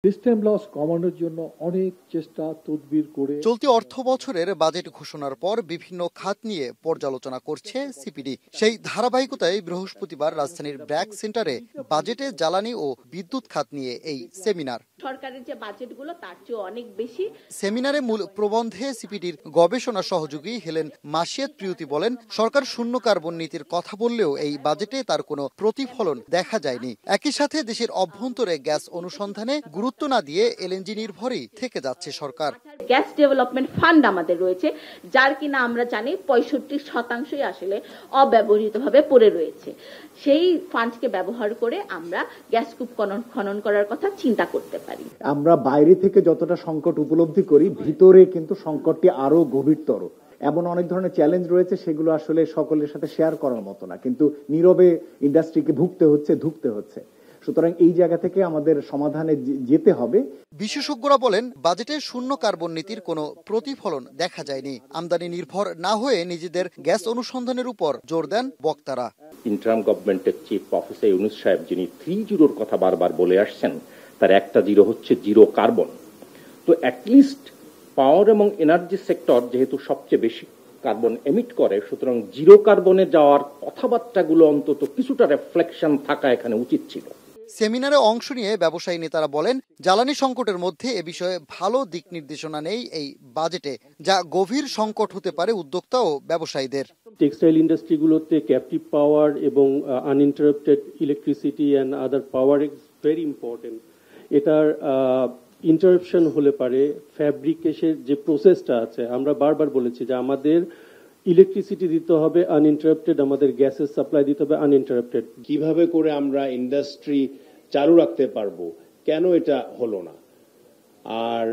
System loss কমানোর জন্য অনেক চেষ্টা তদবির করে চলতি অর্থ বছরের বাজেট ঘোষণার পর বিভিন্ন খাত নিয়ে পর্যালোচনা করছে সিপিডি। সেই ধারাবাহিকতায় বৃহস্পতিবার রাজধানীর ব্র্যাক সেন্টারে বাজেটে জ্বালানি ও বিদ্যুৎ খাত নিয়ে এই সেমিনার। সরকারের যে বাজেটগুলো তার চেয়ে অনেক বেশি। সেমিনারে মূল প্রবন্ধে সিপিডির গবেষণা সহযোগী হেলেন মাসিয়াত প্রিয়তি বলেন, সরকার শূন্য কার্বন নীতির কথা বললেও এই বাজেটে তার কোনো প্রতিফলন দেখা যায়নি। একই সাথে দেশের অভ্যন্তরে গ্যাস অনুসন্ধানে গুরুত্ব না দিয়ে এলএনজি নির্ভরই থেকে যাচ্ছে সরকার। গ্যাস ডেভেলপমেন্ট ফান্ড আমাদের রয়েছে, যার কিনা আমরা জানি 65% আসলে অব্যবহৃতভাবে পড়ে রয়েছে। সেই ফান্ডকে ব্যবহার করে আমরা গ্যাস কূপ খনন করার কথা চিন্তা করতে পারি। আমরা বাইরে থেকে যতটা সংকট উপলব্ধি করি, ভিতরে কিন্তু সংকটটি আরো গভীরতর। এমন অনেক ধরনের চ্যালেঞ্জ রয়েছে, সেগুলো আসলে সকলের সাথে শেয়ার করার মতো না, কিন্তু নীরবে ইন্ডাস্ট্রিকে ধুঁকতে হচ্ছে। সুতরাং এই জায়গা থেকে আমাদের সমাধানে যেতে হবে। বিশেষজ্ঞরা বলেন, বাজেটে শূন্য কার্বন নীতির কোনো প্রতিফলন দেখা যায়নি। আমদানি নির্ভর না হয়ে নিজেদের গ্যাস অনুসন্ধানের উপর জোর দেন বক্তারা। ইন্টারিম গভর্নমেন্টের চিফ প্রফেসর ইউনূস সাহেব, যিনি 3 জিরোর কথা বারবার বলে আসছেন, তার একটা জিরো হচ্ছে জিরো কার্বন। তো অ্যাটলিস্ট পাওয়ার এবং এনার্জি সেক্টর যেহেতু সবচেয়ে বেশি কার্বন এমিট করে, সুতরাং জিরো কার্বনে যাওয়ার কথাবার্তাগুলো অন্তত কিছুটা রিফ্লেকশন থাকা এখানে উচিত ছিল। সেমিনারে অংশ নিয়ে ব্যবসায়ী নেতারা বলেন, জ্বালানি সংকটের মধ্যে এ বিষয়ে ভালো দিক নির্দেশনা নেই এই বাজেটে, যা গভীর সংকট হতে পারে উদ্যোক্তা ও ব্যবসায়ীদের। টেক্সটাইল ইন্ডাস্ট্রিগুলোতে ক্যাপটিভ পাওয়ার এবং uninterrupted electricity and other power is very important. এটার ইন্টারাপশন হলে পারে ফ্যাব্রিকেশনের যে প্রসেসটা আছে, আমরা বারবার বলেছি যে আমাদের ইলেকট্রিসিটি দিতে হবে আনইন্টারাপ্টেড, আমাদের গ্যাসের সাপ্লাই দিতে হবে আনইন্টারাপ্টেড। কিভাবে করে আমরা ইন্ডাস্ট্রি চালু রাখতে পারবো, কেন এটা হলো না? আর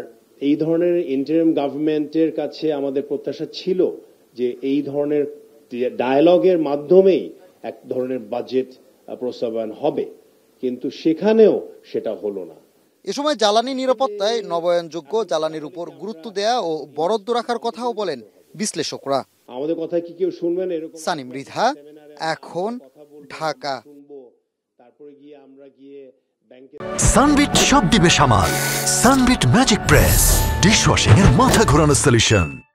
এই ধরনের ইন্টারিম গভর্নমেন্টের কাছে আমাদের প্রত্যাশা ছিল যে এই ধরনের ডায়ালগের মাধ্যমেই এক ধরনের বাজেট প্রস্তাবনা হবে, কিন্তু সেখানেও সেটা হলো না। এ সময় জ্বালানি নিরাপত্তায় নবায়নযোগ্য জ্বালানির উপর গুরুত্ব দেয়া ও বরাদ্দ রাখার কথাও বলেন বিশ্লেষকরা। আমাদের কথা কি কেউ শুনবেন? এরকম সানি মৃধা, এখন, ঢাকা। তারপরে গিয়ে আমরা গিয়ে ব্যাংকে সানবিট সব দিবে সামাল। সানবিট ম্যাজিক প্রেস ডিশওয়াশিং এর মাথা ঘোরানো সলিউশন।